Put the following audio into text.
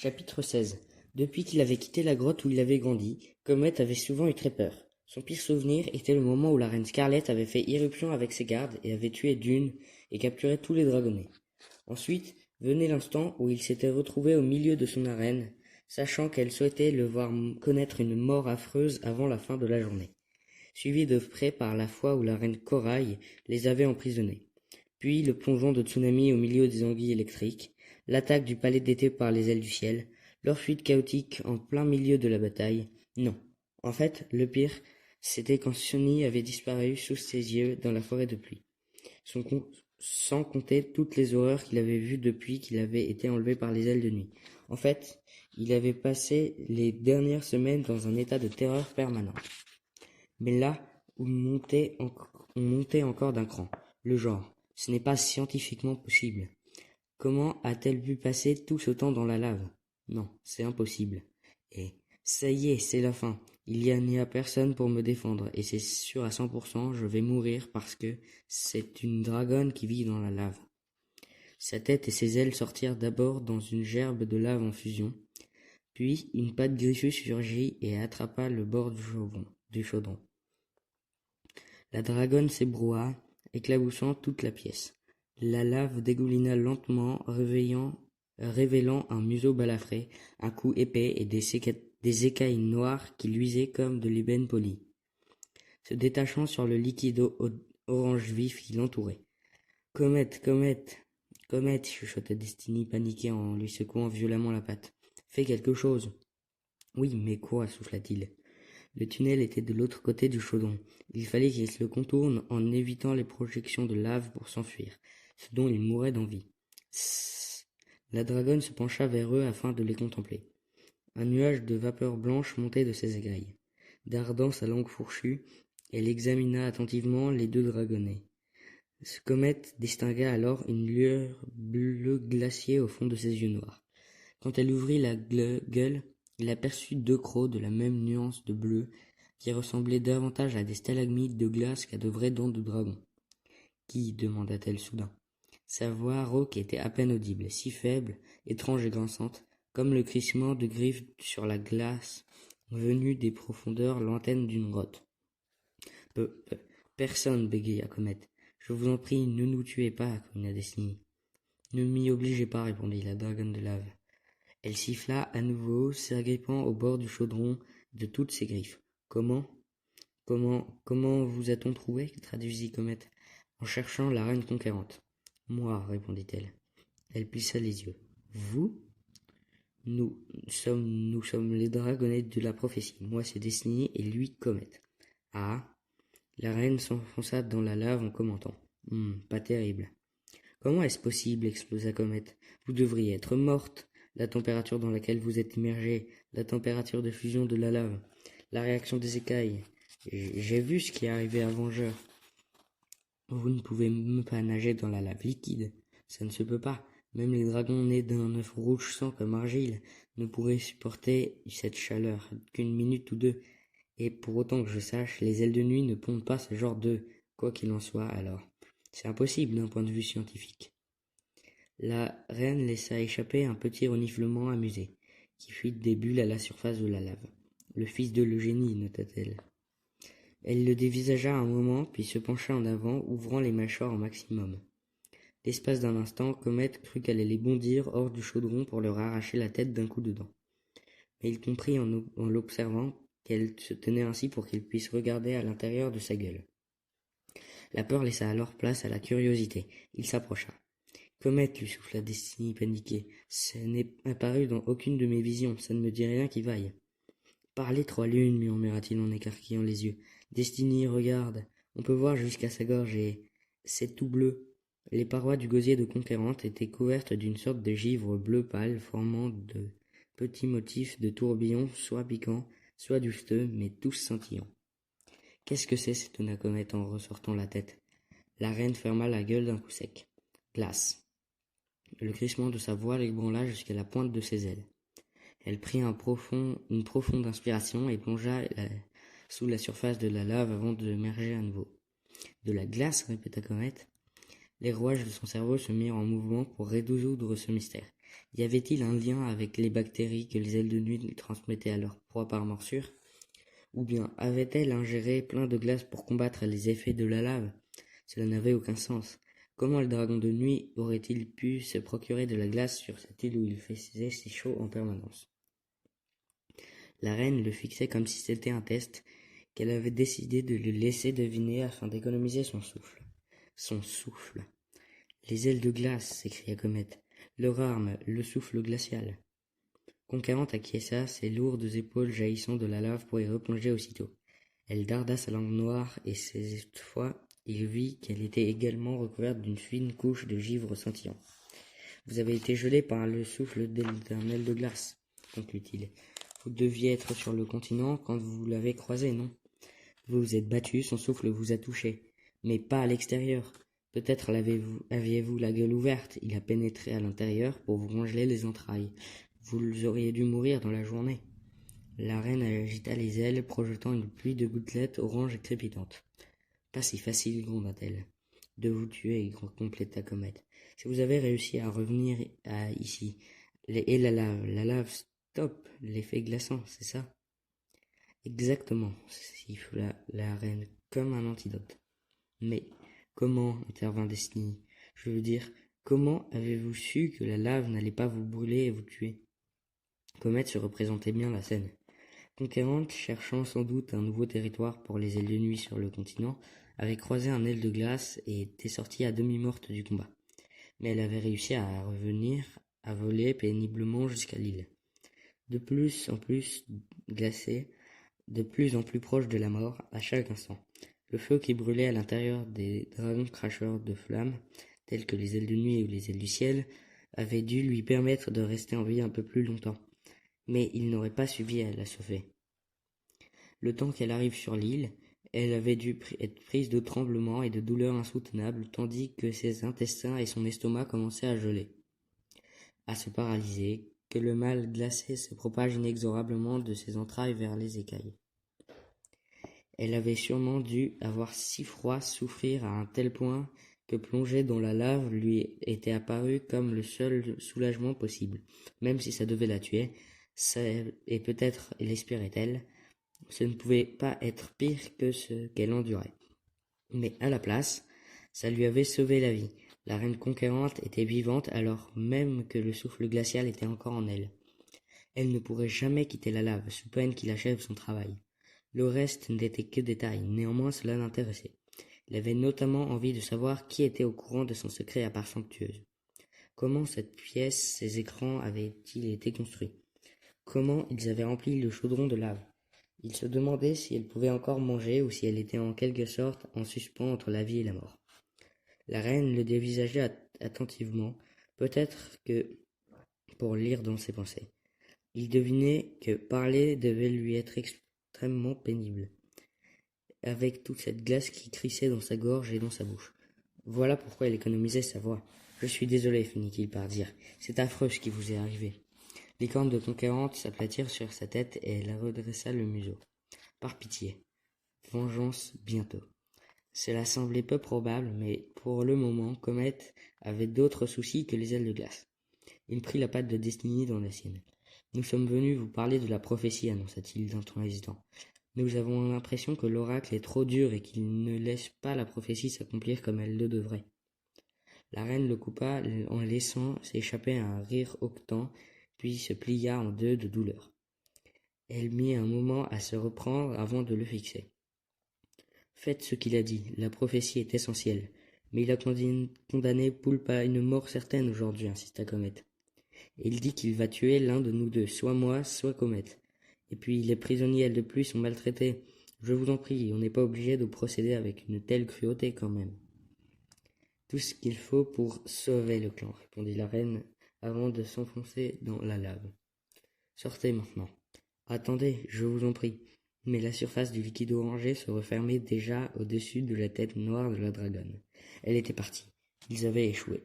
Chapitre 16. Depuis qu'il avait quitté la grotte où il avait grandi, Comet avait souvent eu très peur. Son pire souvenir était le moment où la reine Scarlet avait fait irruption avec ses gardes et avait tué Dune et capturé tous les dragonnets. Ensuite, venait l'instant où il s'était retrouvé au milieu de son arène, sachant qu'elle souhaitait le voir connaître une mort affreuse avant la fin de la journée, suivi de près par la fois où la reine Corail les avait emprisonnés. Puis le plongeon de Tsunami au milieu des anguilles électriques, l'attaque du palais d'été par les ailes du ciel, leur fuite chaotique en plein milieu de la bataille. Non. En fait, le pire, c'était quand Sonny avait disparu sous ses yeux dans la forêt de pluie. Sans compter toutes les horreurs qu'il avait vues depuis qu'il avait été enlevé par les ailes de nuit. En fait, il avait passé les dernières semaines dans un état de terreur permanent. Mais là, on montait encore d'un cran. Le genre, ce n'est pas scientifiquement possible. Comment a-t-elle pu passer tout ce temps dans la lave? Non, c'est impossible. Et ça y est, c'est la fin. Il n'y a personne pour me défendre, et c'est sûr à 100%, je vais mourir parce que c'est une dragonne qui vit dans la lave. Sa tête et ses ailes sortirent d'abord dans une gerbe de lave en fusion, puis une patte griffue surgit et attrapa le bord du chaudron. La dragonne s'ébroua, éclaboussant toute la pièce. La lave dégoulina lentement, révélant un museau balafré, un cou épais et des écailles noires qui luisaient comme de l'ébène poli, se détachant sur le liquide orange vif qui l'entourait. « Comet, Comet, Comet !» chuchota Destiny, paniquée en lui secouant violemment la patte. « Fais quelque chose !»« Oui, mais quoi ?» souffla-t-il. Le tunnel était de l'autre côté du chaudron. Il fallait qu'il le contourne en évitant les projections de lave pour s'enfuir, ce dont il mourait d'envie. Sss. La dragonne se pencha vers eux afin de les contempler. Un nuage de vapeur blanche montait de ses écailles. Dardant sa langue fourchue, elle examina attentivement les deux dragonnets. Ce comète distingua alors une lueur bleu glacier au fond de ses yeux noirs. Quand elle ouvrit la gueule, il aperçut deux crocs de la même nuance de bleu qui ressemblaient davantage à des stalagmites de glace qu'à de vraies dents de dragon. « Qui ?» demanda-t-elle soudain. Sa voix rauque était à peine audible, si faible, étrange et grinçante, comme le crissement de griffes sur la glace venu des profondeurs lointaines d'une grotte. Personne, bégaya Comet. Je vous en prie, ne nous tuez pas, cogna Destiny. Ne m'y obligez pas, répondit la dragonne de lave. Elle siffla à nouveau, s'agrippant au bord du chaudron de toutes ses griffes. Comment vous a-t-on trouvé? Traduisit Comet, en cherchant la reine conquérante. Moi, répondit-elle. Elle plissa les yeux. Vous? Nous sommes les dragonnets de la prophétie. Moi, c'est Destiny et lui, Comet. Ah? La reine s'enfonça dans la lave en commentant. Pas terrible. Comment est-ce possible? Explosa Comet. Vous devriez être morte. La température dans laquelle vous êtes immergée, la température de fusion de la lave, la réaction des écailles. J'ai vu ce qui est arrivé à Vengeur. Vous ne pouvez même pas nager dans la lave liquide. Ça ne se peut pas. Même les dragons nés d'un œuf rouge sang comme argile ne pourraient supporter cette chaleur qu'une minute ou deux. Et pour autant que je sache, les ailes de nuit ne pondent pas ce genre d'œufs. Quoi qu'il en soit, alors. C'est impossible d'un point de vue scientifique. La reine laissa échapper un petit reniflement amusé, qui fit des bulles à la surface de la lave. Le fils de l'Eugénie, nota-t-elle. Elle le dévisagea un moment, puis se pencha en avant, ouvrant les mâchoires au maximum. L'espace d'un instant, Comet crut qu'elle allait bondir hors du chaudron pour leur arracher la tête d'un coup de dent. Mais il comprit en l'observant qu'elle se tenait ainsi pour qu'il puisse regarder à l'intérieur de sa gueule. La peur laissa alors place à la curiosité. Il s'approcha. Comet, lui souffla Destiny paniquée. Ça n'est apparu dans aucune de mes visions, ça ne me dit rien qui vaille. Parlez, Trois Lunes, murmura-t-il en écarquillant les yeux. Destiny, regarde. On peut voir jusqu'à sa gorge et c'est tout bleu. Les parois du gosier de Conquérante étaient couvertes d'une sorte de givre bleu pâle formant de petits motifs de tourbillons, soit piquants, soit dufteux, mais tous scintillants. Qu'est-ce que c'est? s'étonna Comet en ressortant la tête. La reine ferma la gueule d'un coup sec. Glace. Le crissement de sa voix l'ébranla jusqu'à la pointe de ses ailes. Elle prit une profonde inspiration et plongea sous la surface de la lave avant de émerger à nouveau. De la glace, répéta Comet. Les rouages de son cerveau se mirent en mouvement pour résoudre ce mystère. Y avait-il un lien avec les bactéries que les ailes de nuit transmettaient à leur proie par morsure? Ou bien avait-elle ingéré plein de glace pour combattre les effets de la lave? Cela n'avait aucun sens. Comment le dragon de nuit aurait-il pu se procurer de la glace sur cette île où il faisait si chaud en permanence? La reine le fixait comme si c'était un test, qu'elle avait décidé de le laisser deviner afin d'économiser son souffle. Son souffle. Les ailes de glace, s'écria Comet. Leur arme, le souffle glacial. Conquérante acquiesça, ses lourdes épaules jaillissant de la lave pour y replonger aussitôt. Elle darda sa langue noire, et cette fois, il vit qu'elle était également recouverte d'une fine couche de givre scintillant. « Vous avez été gelé par le souffle d'un aile de glace, » conclut-il. « Vous deviez être sur le continent quand vous l'avez croisé, non? Vous vous êtes battu, son souffle vous a touché, mais pas à l'extérieur. Peut-être aviez-vous la gueule ouverte, il a pénétré à l'intérieur pour vous congeler les entrailles. Vous auriez dû mourir dans la journée. » La reine agita les ailes, projetant une pluie de gouttelettes oranges et crépitantes. « Pas si facile, gronda-t-elle. De vous tuer, compléta Comet. Si vous avez réussi à revenir ici, et la lave, stop, l'effet glaçant, c'est ça? Exactement, siffla la reine comme un antidote. Mais comment, intervint Destiny, je veux dire, comment avez-vous su que la lave n'allait pas vous brûler et vous tuer? Comet se représentait bien la scène. Conquérante, cherchant sans doute un nouveau territoire pour les ailes de nuit sur le continent, avait croisé un aile de glace et était sortie à demi-morte du combat. Mais elle avait réussi à revenir, à voler péniblement jusqu'à l'île. De plus en plus glacée, de plus en plus proche de la mort, à chaque instant. Le feu qui brûlait à l'intérieur des dragons cracheurs de flammes, tels que les ailes de nuit ou les ailes du ciel, avait dû lui permettre de rester en vie un peu plus longtemps. Mais il n'aurait pas suffi à la sauver. Le temps qu'elle arrive sur l'île, elle avait dû être prise de tremblements et de douleurs insoutenables, tandis que ses intestins et son estomac commençaient à geler, à se paralyser, que le mal glacé se propage inexorablement de ses entrailles vers les écailles. Elle avait sûrement dû avoir si froid, souffrir à un tel point que plonger dans la lave lui était apparu comme le seul soulagement possible, même si ça devait la tuer, et peut-être l'espérait-elle, ce ne pouvait pas être pire que ce qu'elle endurait. Mais à la place, ça lui avait sauvé la vie. La reine conquérante était vivante alors même que le souffle glacial était encore en elle. Elle ne pourrait jamais quitter la lave, sous peine qu'il achève son travail. Le reste n'était que détail, néanmoins cela l'intéressait. Il avait notamment envie de savoir qui était au courant de son secret à part somptueuse. Comment cette pièce, ces écrans avaient-ils été construits? Comment ils avaient rempli le chaudron de lave? Il se demandait si elle pouvait encore manger ou si elle était en quelque sorte en suspens entre la vie et la mort. La reine le dévisageait attentivement, peut-être que pour lire dans ses pensées. Il devinait que parler devait lui être extrêmement pénible, avec toute cette glace qui crissait dans sa gorge et dans sa bouche. Voilà pourquoi elle économisait sa voix. « Je suis désolé, finit-il par dire. C'est affreux ce qui vous est arrivé. » Les cornes de Conquérante s'aplatirent sur sa tête et elle redressa le museau. Par pitié. Vengeance bientôt. Cela semblait peu probable, mais pour le moment, Comet avait d'autres soucis que les ailes de glace. Il prit la patte de Destiny dans la sienne. « Nous sommes venus vous parler de la prophétie, annonça-t-il d'un ton hésitant. Nous avons l'impression que l'oracle est trop dur et qu'il ne laisse pas la prophétie s'accomplir comme elle le devrait. » La reine le coupa en laissant s'échapper un rire hoquetant, puis se plia en deux de douleur. Elle mit un moment à se reprendre avant de le fixer. « Faites ce qu'il a dit, la prophétie est essentielle. Mais il a condamné Poulpe à une mort certaine aujourd'hui, insista Comet. Et il dit qu'il va tuer l'un de nous deux, soit moi, soit Comet. Et puis les prisonniers de pluie sont maltraités. Je vous en prie, on n'est pas obligé de procéder avec une telle cruauté quand même. » Tout ce qu'il faut pour sauver le clan, répondit la reine avant de s'enfoncer dans la lave. Sortez maintenant. Attendez, je vous en prie. Mais la surface du liquide orangé se refermait déjà au-dessus de la tête noire de la dragonne. Elle était partie. Ils avaient échoué.